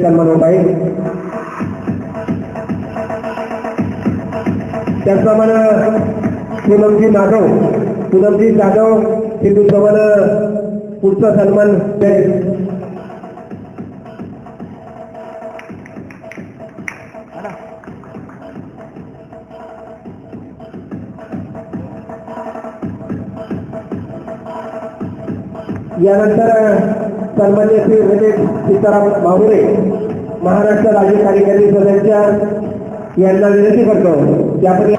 सन्मान होत आहे। त्याचप्रमाणे पूनमजी जाधव हिंदुत्वाने पुढचा सन्मान यानंतर सन्मान्य श्री रमेश सीताराम बाहुरे महाराष्ट्र राज्य कार्यकारी सदस्य यांना विनंती करतो की आपण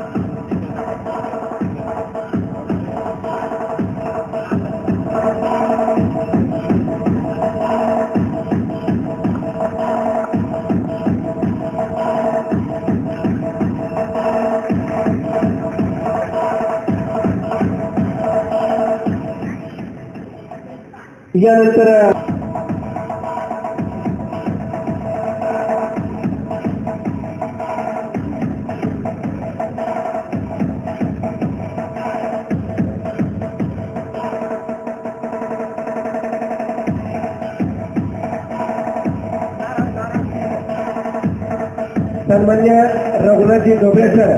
यानंतर सन्मान्य रघुनाथजी डोबळे सर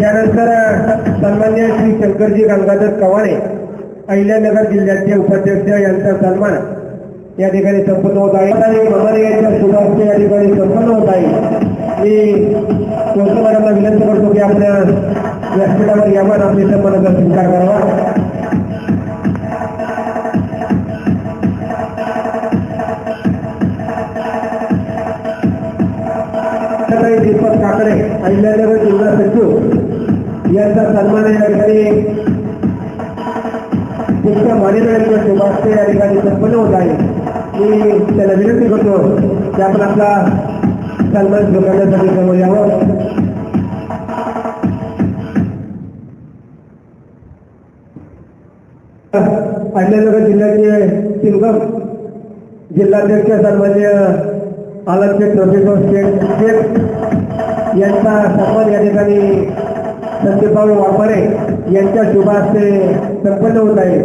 यानंतर सन्मान्य श्री शंकरजी गंगाधर कवाणे अहिल्यानगर जिल्ह्याचे उपाध्यक्ष यांचा सन्मान या ठिकाणी संपन्न होत आहे। ममारे यांच्या शुभार्थ या ठिकाणी संपन्न होत आहे। मी कोणत्या विनंती करतो की आपल्या व्यासपीठावर यावर आपल्या सन्मानाचा स्वीकार करावा। दीपक काकडे अहिल्यानगर जिल्हा सचिव यांचा सन्मान या ठिकाणी पुढच्या मान्यवरांच्या शुभार्थ या ठिकाणी संपन्न होत आहे। मी त्याला विनंती करतो की आपण आपला सन्मान स्वीकारण्यासाठी समोर यावं। अहिल्यानगर जिल्ह्याचे सिंगम जिल्हाध्यक्ष सन्मान्य आलमचे प्रोफेसर शेख यांचा सन्मान या ठिकाणी संदीपभाऊ वाघमारे यांच्या शुभास्ते संपन्न होत आहे।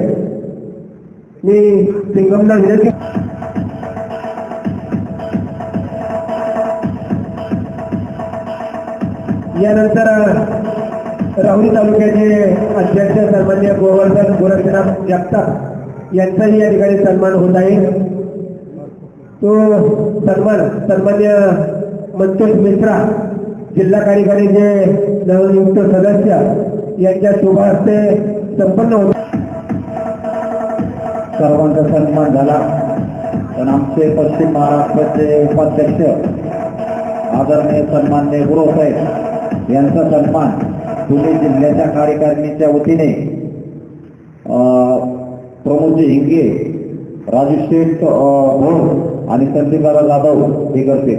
मी सिंगमला विनंती यानंतर राहुरी तालुक्याचे अध्यक्ष सन्मान्य गोवर्धन गोरक्षनाथ जगताप यांचाही या ठिकाणी सन्मान होत आहे। तो सन्मान सन्मान्य मंतोष मिश्रा जिल्हा कार्यकारिणीचे नवनियुक्त सदस्य यांच्या शुभास्ते संपन्न होत। सर्वांचा सन्मान झाला पण आमचे पश्चिम महाराष्ट्राचे उपाध्यक्ष आदरणीय सन्माननीय गुरुसाहेब यांचा सन्मान पुणे जिल्ह्याच्या कार्यकारिणीच्या वतीने प्रमोदजी हिंगे, राजू शेठ भोळ आणि संदीपराव जाधव हे करते।